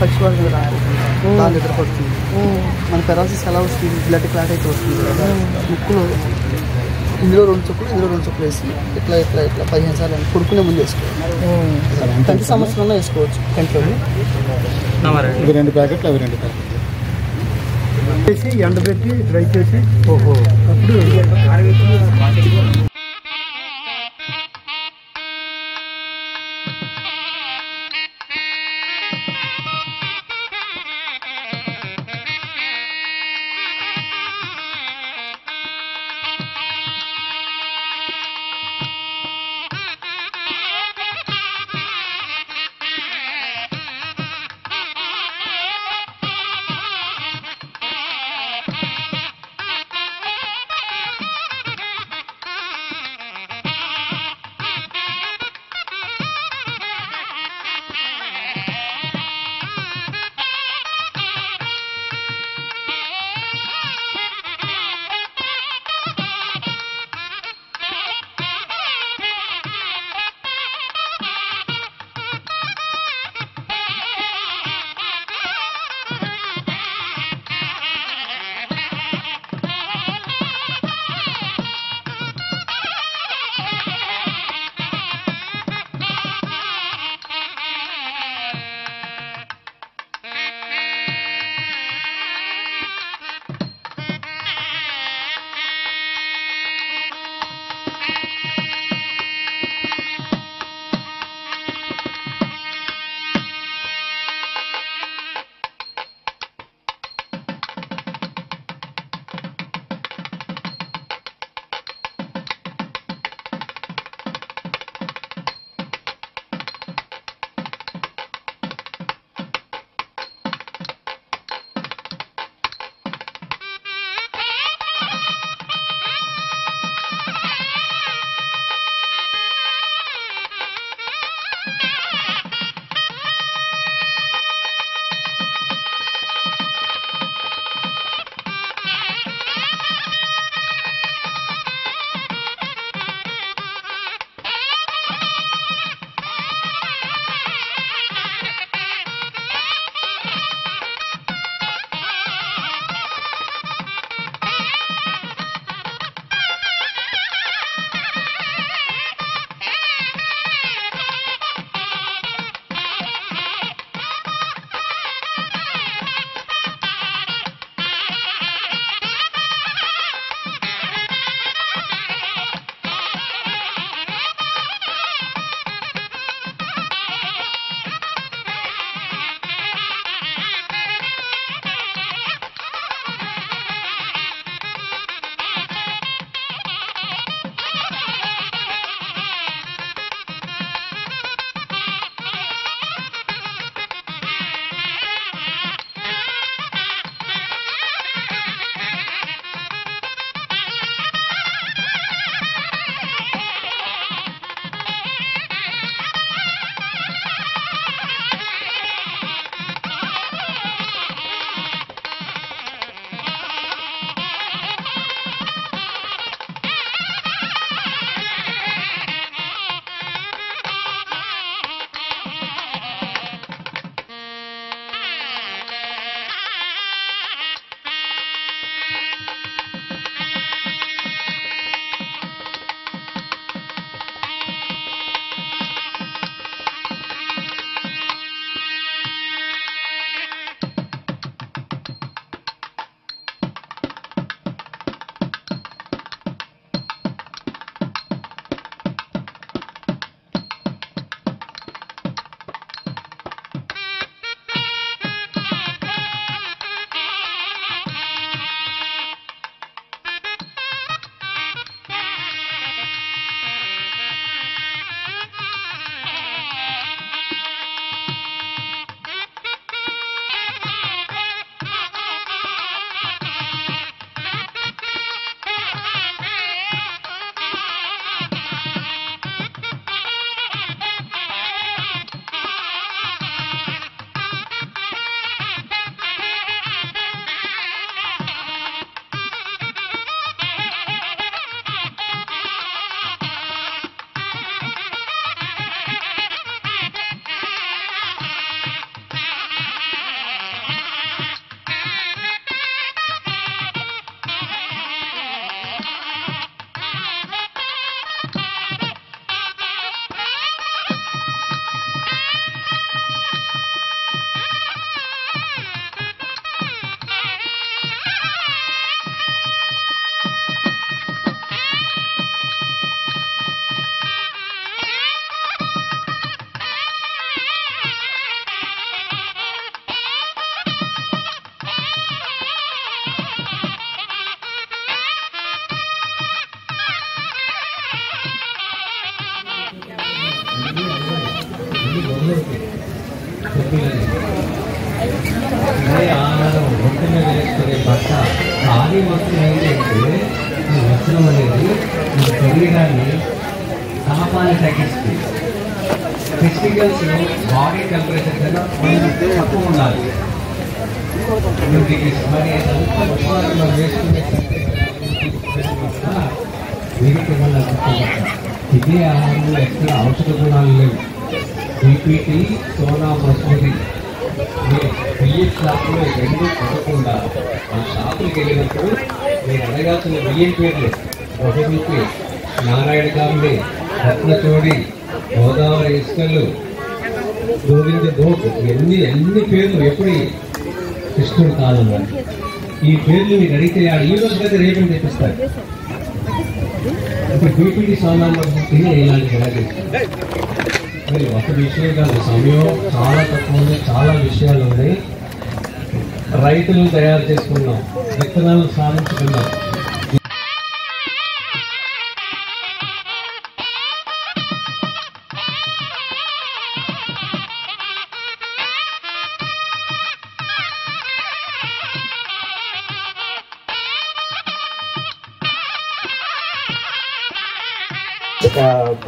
పక్షివాడు దాని దగ్గర పడుతుంది. మన పెరాలసిస్ ఎలా వస్తుంది, బ్లడ్ క్లాట్ అయితే వస్తుంది కదా, ముక్కులో ఇందులో 2 చుక్కలు ఇందులో 2 చుక్కలు వేసి ఇట్లా ఇట్లా ఇట్లా 15 సార్లు పడుకునే ముందు వేసుకోవాలి. కంటి సంవత్సరంలో వేసుకోవచ్చు. కంటిలో 2 ప్యాకెట్లు అవి 2 ప్యాకెట్లు చేసి ఎండబెట్టి డ్రై చేసి అప్పుడు ఆహారం ఒంటి మీద వేసుకునే బట్ట ఆది వస్త్రం ఏంటంటే ఈ వస్త్రం అనేది ఈ శరీరాన్ని తాపాన్ని తగ్గిస్తుంది. ఫెస్టివల్స్ బాడీ టెంపరేచర్ కన్నా తక్కువ ఉండాలి. మరి అదంతా వేసుకునే వీరికి వల్ల ఇదే ఆహారంలో ఎక్కడ ఔషధ గుణాలు లేవు. బీపీటీ, సోనా మసూరి బియ్యం షాపులో రెండు కొనకుండా ఆ షాపుకి వెళ్ళినప్పుడు మీరు అడగాల్సిన బియ్యం పేర్లు ఒకరికి నారాయణ గారిని, రత్నచోడి, గోదావరి ఇసుకలు, గోవింద గోపు, ఎన్ని పేర్లు ఎప్పుడు కృష్ణుడు కాలం. ఈ పేర్లు మీకు అడిగితే ఈ రోజు అయితే రేపని తెప్పిస్తారు. ఇప్పుడు బీపీటీ సోనా మసూరి ఇలాంటి మరి ఒక విషయం కాదు, సమయం చాలా తక్కువ ఉంది, చాలా విషయాలు ఉన్నాయి. రైతులు తయారు చేసుకున్నాం, విత్తనాలు సాధించుకున్నాం.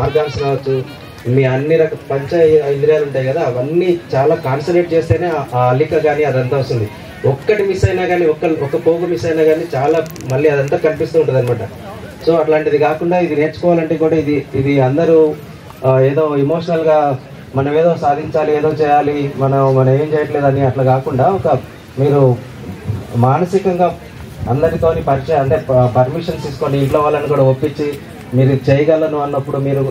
ఆర్గాన్స్ కావచ్చు, మీ అన్ని రకాల పంచ ఇంద్రియాలు ఉంటాయి కదా, అవన్నీ చాలా కాన్సన్ట్రేట్ చేస్తేనే ఆ అల్లిక కానీ అదంతా వస్తుంది. ఒక్కటి మిస్ అయినా కానీ, ఒక్క పోగు మిస్ అయినా కానీ చాలా మళ్ళీ అదంతా కనిపిస్తూ ఉంటుంది అనమాట. సో అట్లాంటిది కాకుండా ఇది నేర్చుకోవాలంటే కూడా ఇది అందరూ ఏదో ఇమోషనల్గా మనం ఏదో సాధించాలి, ఏదో చేయాలి, మనం ఏం చేయట్లేదని అట్లా కాకుండా మీరు మానసికంగా అందరితోని పరిచయం అంటే పర్మిషన్స్ తీసుకొని ఇంట్లో వాళ్ళని కూడా ఒప్పించి మీరు చేయగలను అన్నప్పుడు మీరు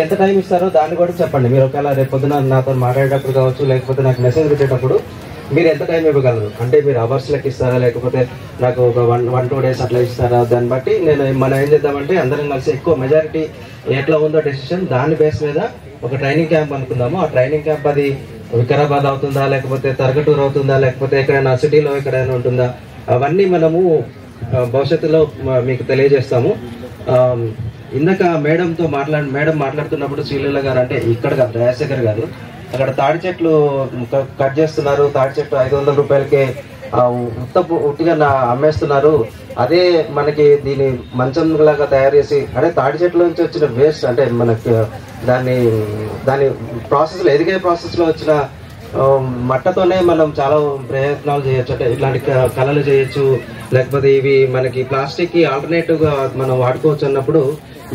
ఎంత టైం ఇస్తారో దాన్ని కూడా చెప్పండి. మీరు ఒకవేళ రేపు పొద్దున నాతో మాట్లాడేటప్పుడు కావచ్చు, లేకపోతే నాకు మెసేజ్ పెట్టేటప్పుడు మీరు ఎంత టైం ఇవ్వగలరు అంటే మీరు అవర్స్ లెక్క ఇస్తారా, లేకపోతే నాకు ఒక 1-2 days అట్లా ఇస్తారా, దాన్ని బట్టి మనం ఏం చేద్దామంటే అందరం కలిసి ఎక్కువ మెజారిటీ ఎట్లా ఉందో డెసిషన్ దాని బేస్ మీద ఒక ట్రైనింగ్ క్యాంప్ అనుకుందాము. ఆ ట్రైనింగ్ క్యాంప్ అది వికారాబాద్ అవుతుందా, లేకపోతే తరగటూరు అవుతుందా, లేకపోతే ఎక్కడైనా సిటీలో ఎక్కడైనా ఉంటుందా, అవన్నీ మనము భవిష్యత్తులో మీకు తెలియజేస్తాము. ఇందాక మేడం మాట్లాడుతున్నప్పుడు శ్రీలీల గారు అంటే ఇక్కడ కాదు, రాజశేఖర్ గారు అక్కడ తాడి చెట్లు కట్ చేస్తున్నారు, తాడి చెట్లు 500 రూపాయలకే ఉట్టిగా అమ్మేస్తున్నారు. అదే మనకి దీని మంచం లాగా తయారు చేసి అంటే తాడి చెట్ల నుంచి వచ్చిన వేస్ట్ అంటే మనకి దాని ప్రాసెస్లో ఎదిగే ప్రాసెస్లో వచ్చిన మట్టతోనే మనం చాలా ప్రయత్నాలు చేయొచ్చు. అంటే ఇట్లాంటి కళలు చేయొచ్చు, లేకపోతే ఇవి మనకి ప్లాస్టిక్ కి ఆల్టర్నేటివ్ గా మనం వాడుకోవచ్చు అన్నప్పుడు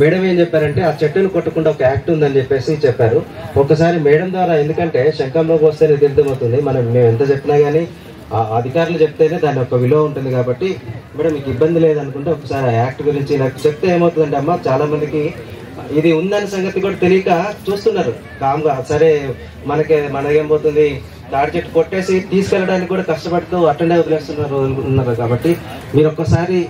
మేడం ఏం చెప్పారంటే ఆ చెట్టును కొట్టకుండా ఒక యాక్ట్ ఉందని చెప్పేసి చెప్పారు. ఒకసారి మేడం ద్వారా, ఎందుకంటే శంఖంలో పోస్తేనే తీర్థమవుతుంది, మేము ఎంత చెప్పినా కానీ అధికారులు చెప్తేనే దాని ఒక విలువ ఉంటుంది. కాబట్టి మేడం మీకు ఇబ్బంది లేదనుకుంటే ఒకసారి ఆ యాక్ట్ గురించి నాకు చెప్తే ఏమవుతుందంటే అమ్మ చాలా మందికి ఇది ఉందని సంగతి కూడా తెలియక చూస్తున్నారు కామ్గా. సరే మనకేం పోతుంది, తాడి చెట్టు కొట్టేసి తీసుకెళ్ళడానికి కూడా కష్టపడుతూ అట్టనే వదిలేస్తున్నారు. కాబట్టి మీరు ఒక్కసారి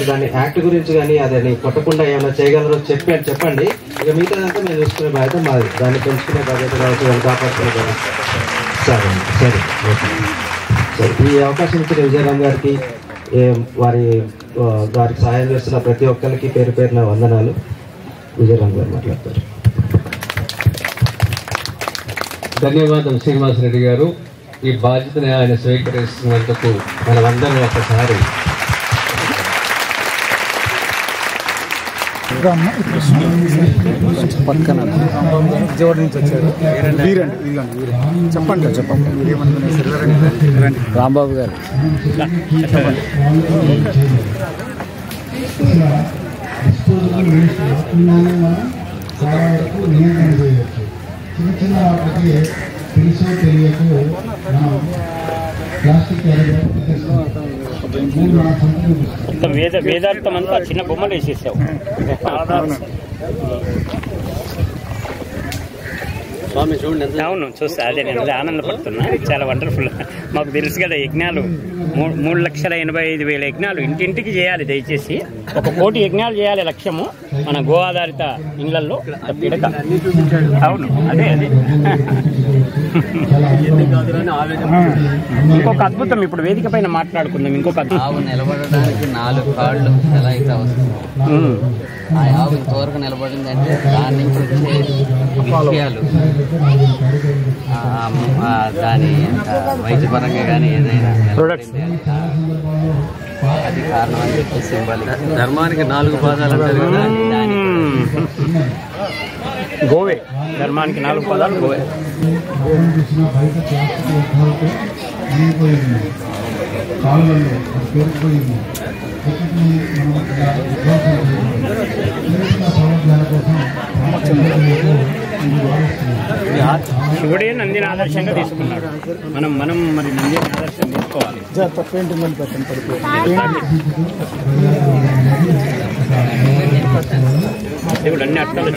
దాని యాక్ట్ గురించి కానీ అదని కొట్టకుండా ఏమైనా చేయగలరో చెప్పండి. ఇక మిగతాదంతా మేము చూసుకునే బాధ్యత మాది, దాన్ని పెంచుకునే బాధ్యత కావచ్చు, దాన్ని కాపాడుకునే బాధ్యత. సరే ఈ అవకాశం ఇచ్చిన విజయరామ్ గారికి, వారికి సహాయం చేస్తున్న ప్రతి ఒక్కరికి పేరు పేరున వందనాలు. విజయరామ్ గారు మాట్లాడతారు. ధన్యవాదాలు శ్రీనివాసరెడ్డి గారు. ఈ బాధ్యతని ఆయన స్వీకరిస్తున్నందుకు మనమందరం ఒకసారి పక్కన విజయవాడ నుంచి వచ్చారు. చెప్పండి రాంబాబు గారు చెప్పండి. చిన్న వాటికి తెలుసో తెలియకు మనం ప్లాస్టిక్ వేదార్థం అంతా చిన్న బొమ్మలు వేసేసావు. స్వామి చూడండి. అవును చూస్తా, అదే నేను ఆనందపడుతున్నా. చాలా వండర్ఫుల్. మాకు తెలుసు కదా యజ్ఞాలు 3,85,000 యజ్ఞాలు ఇంటింటికి చేయాలి. దయచేసి 1 కోటి యజ్ఞాలు చేయాలి లక్ష్యము మన గో ఆధారిత ఇళ్లలో. పిడక అవును, అదే ఇంకొక అద్భుతం ఇప్పుడు వేదిక పైన మాట్లాడుకుందాం. ఇంకొక ఆవు నిలబడడానికి 4 కాళ్ళు ఎలా అయితే అవసరం, ఆ ఆవు ఇంతవరకు నిలబడిందంటే దాని నుంచి వచ్చే విషయాలు దాని వైద్యపరంగా కానీ ఏదైనా ప్రొడక్ట్స్ అది కారణం అని చెప్పి సింబాలిక్. ధర్మానికి 4 పాదాలు అంటారు కదా, గోవే ధర్మానికి 4 పాదాలు గోవే. శివుడే నందిని ఆదర్శంగా తీసుకున్నాడు. మనం మరి నందిని ఆదర్శం తీసుకోవాలి. దేవుడు అన్ని అట్టాలు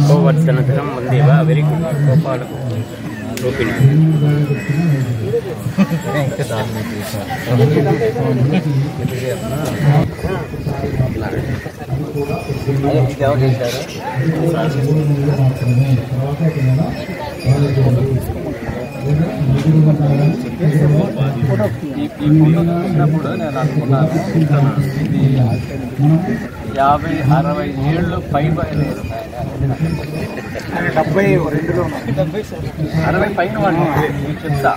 గోవర్ధనధరం వందేవా. Very good. గోపాల రూపిణి చూసినప్పుడు నేను అనుకున్నాను 50-60 ఏళ్ళు పైబడి 60 పైన వాళ్ళు చెప్తా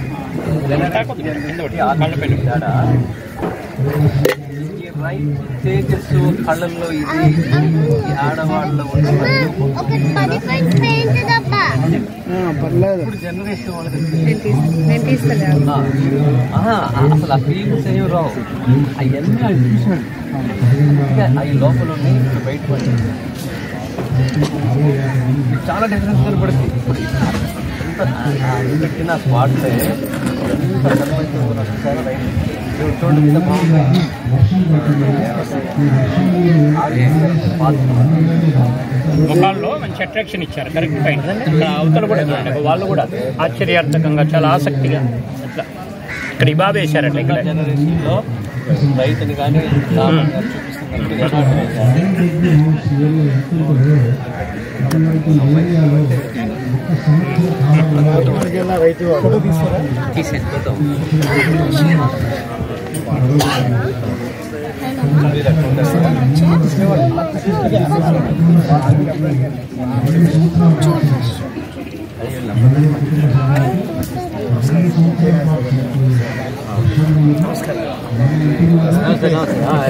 ఈ రైతు తేజస్సు కళ్ళల్లో ఇది ఆడవాళ్ళు ఇప్పుడు జనరేషన్ వాళ్ళకి అసలు ఆ ఫీలింగ్స్ ఏమి రావు. అవన్నీ ఆయన చూసాడు, అవి లోపల బయటపడి చాలా డిఫరెన్స్ కనపడుతుంది. పెట్టిన స్పాట్లో ముఖాల్లో మంచి అట్రాక్షన్ ఇచ్చారు. Correct point. అవతల కూడా వాళ్ళు కూడా ఆశ్చర్యార్థకంగా చాలా ఆసక్తిగా అట్లా ఇక్కడ ఇబాబు వేశారు. అట్లా ఇక్కడ జనరేషన్లో రైతుని కానీ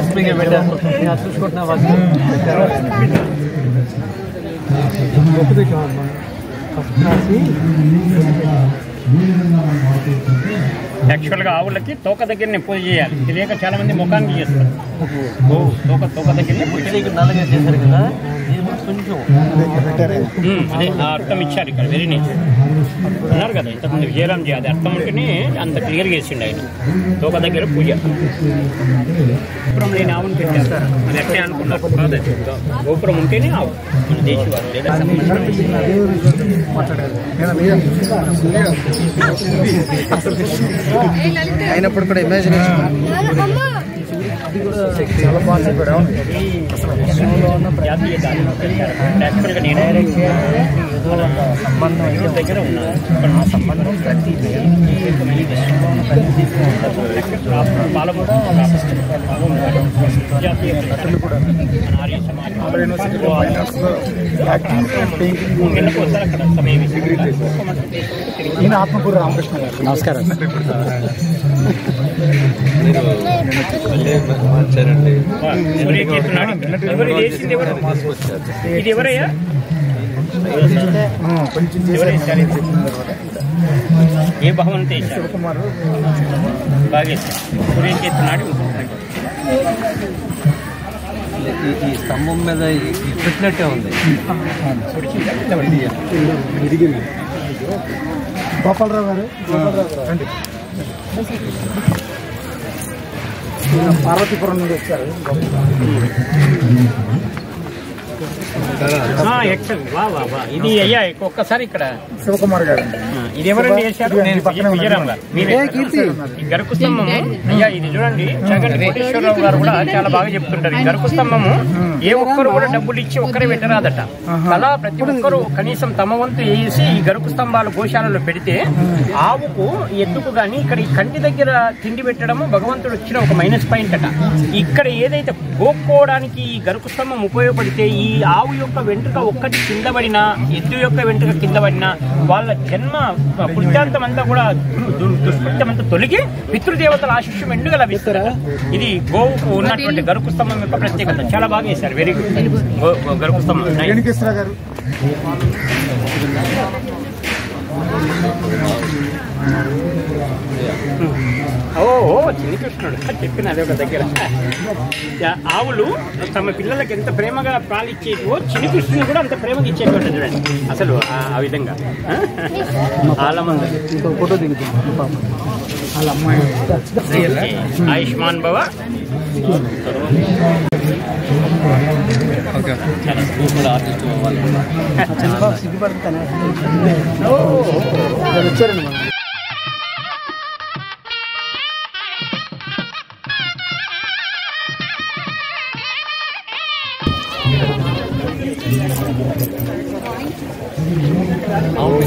ఎస్పీగా పెట్టాను చూసుకుంటున్నా. యాక్చువల్గా ఆవులకి తోక దగ్గరనే పూజ చేయాలి. తెలియక చాలా మంది ముఖానికి చేస్తారు. తోక దగ్గరనే పూజ నల్లగా చేశారు కదా, కొంచెం అదే ఆ అర్థం ఇచ్చారు ఇక్కడ. వెరీ నైస్ అన్నారు కదా ఇంతకుముందు విజయరామ్ జీ. అది అర్థం ఉంటేనే అంత క్లియర్గా వేసిండు ఆయన. తోక దగ్గర పూజ. గోపురం లేని ఆవును పెట్టారు. అది అట్టే అనుకున్నారు కాదు. గోపురం ఉంటేనే ఆవు మన దేశవాడు లేదా అయినప్పుడు కూడా ఇమాజినేషన్ జాతీయ యాక్చువల్గా నేను సంబంధం దగ్గర ఉన్నాను. ఆ సంబంధం ప్రతి పాలమూడ జాతీయ కూడా ఆర్య సమాజం అక్కడ సమయం ఆత్మకూరు రామకృష్ణ గారు నమస్కారం. ఇది ఎవరయ్యా? ఏ భవనంతో వేశారు? బాగా సూర్యకేతున్నాడు. ఈ స్తంభం మీద పెట్టినట్టే ఉంది. గోపాలరావు గారు రండి. పార్వతీపురం నుండి వచ్చారు. ఎక్సలెంట్. వా వా వా. ఇది అయ్యా ఒక్కసారి ఇక్కడ శివకుమార్ గారు ఇది ఎవరండి చేశారు? విజయరామ్ గారు. ఈ గరుకు స్తంభం అయ్యా ఇది చూడండి, జగన్ కోటేశ్వరరావు గారు కూడా చాలా బాగా చెప్తుంటారు. ఈ గరుకు స్తంభము ఏ ఒక్కరు కూడా డబ్బులు ఇచ్చి ఒక్కరే పెట్టరాదట. అలా ప్రతి ఒక్కరు కనీసం తమ వంతు వేసి ఈ గరుకు స్తంభాలు గోశాలలో పెడితే ఆవుకు ఎద్దుకు గాని ఇక్కడ ఈ కంటి దగ్గర తిండి పెట్టడము భగవంతుడు వచ్చిన ఒక మైనస్ పాయింట్ అట. ఇక్కడ ఏదైతే గోక్కోవడానికి ఈ గరుకు స్తంభం ఉపయోగపడితే ఈ ఆవు యొక్క వెంట్రుక ఒక్కటి కింద పడినా, ఎద్దు యొక్క వెంట్రుక కింద పడినా వాళ్ళ జన్మ పుణ్యాంతం అంతా కూడా దుష్కృత్యం అంతా తొలగి పితృదేవతల ఆశిష్యం మెండుగా లభిస్తారు. ఇది గోవుకు ఉన్నటువంటి గరుకు స్తంభం యొక్క ప్రత్యేకత. చాలా బాగా చేశారు. Very good. గరుకు స్తంభం గారు చిన్ని కృష్ణుడు చెప్పిన అదే ఒక దగ్గర ఆవులు తమ పిల్లలకి ఎంత ప్రేమగా పాలిచ్చేటివో చిన్ని కృష్ణుని కూడా అంత ప్రేమగా ఇచ్చేటువంటి చూడండి అసలు ఆ విధంగా. చాలా మంది ఫోటో దిగుతుంది వాళ్ళ అమ్మాయి. ఆయుష్మాన్ భవ. వచ్చారండి మనం.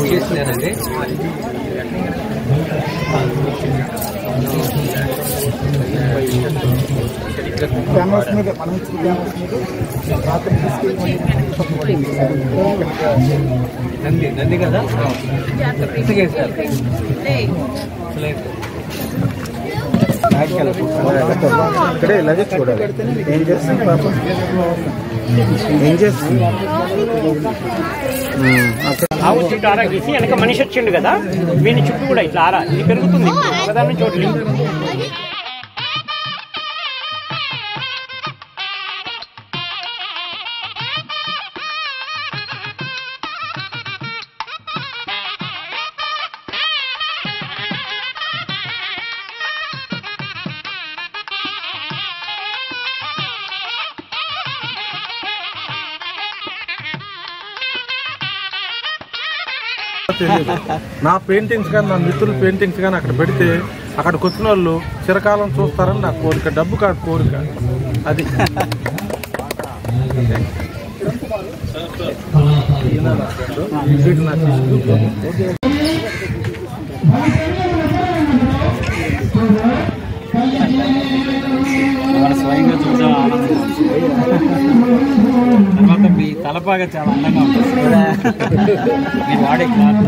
చేస్తున్నారండి. కెమెరాస్ మీద మనం కెమెరాస్ మీద రాత్రి తీసుకెళ్ళి నంది కదా ఇక్కడే ఇలాగే చూడాలి. ఏం చేస్తుంది పాపం, ఏం చేస్తుంది? ఆవు చుట్టూ ఆరా గీసి వెనక మనిషి వచ్చిండు కదా, వీని చుట్టూ కూడా ఇట్లా ఆరా ఇది పెరుగుతుంది. ఒకదాన్ని చోట్ల నా పెయింటింగ్స్ కానీ నా మిత్రుల పెయింటింగ్స్ కానీ అక్కడ పెడితే అక్కడికి వచ్చిన వాళ్ళు చిరకాలం చూస్తారని నా కోరిక. డబ్బు కాదు కోరిక అది. స్వయంగా చూసే ఆనందం. తర్వాత మీ తలపాగా చాలా అందంగా ఉంటుంది. మీరు వాడే క్లాత్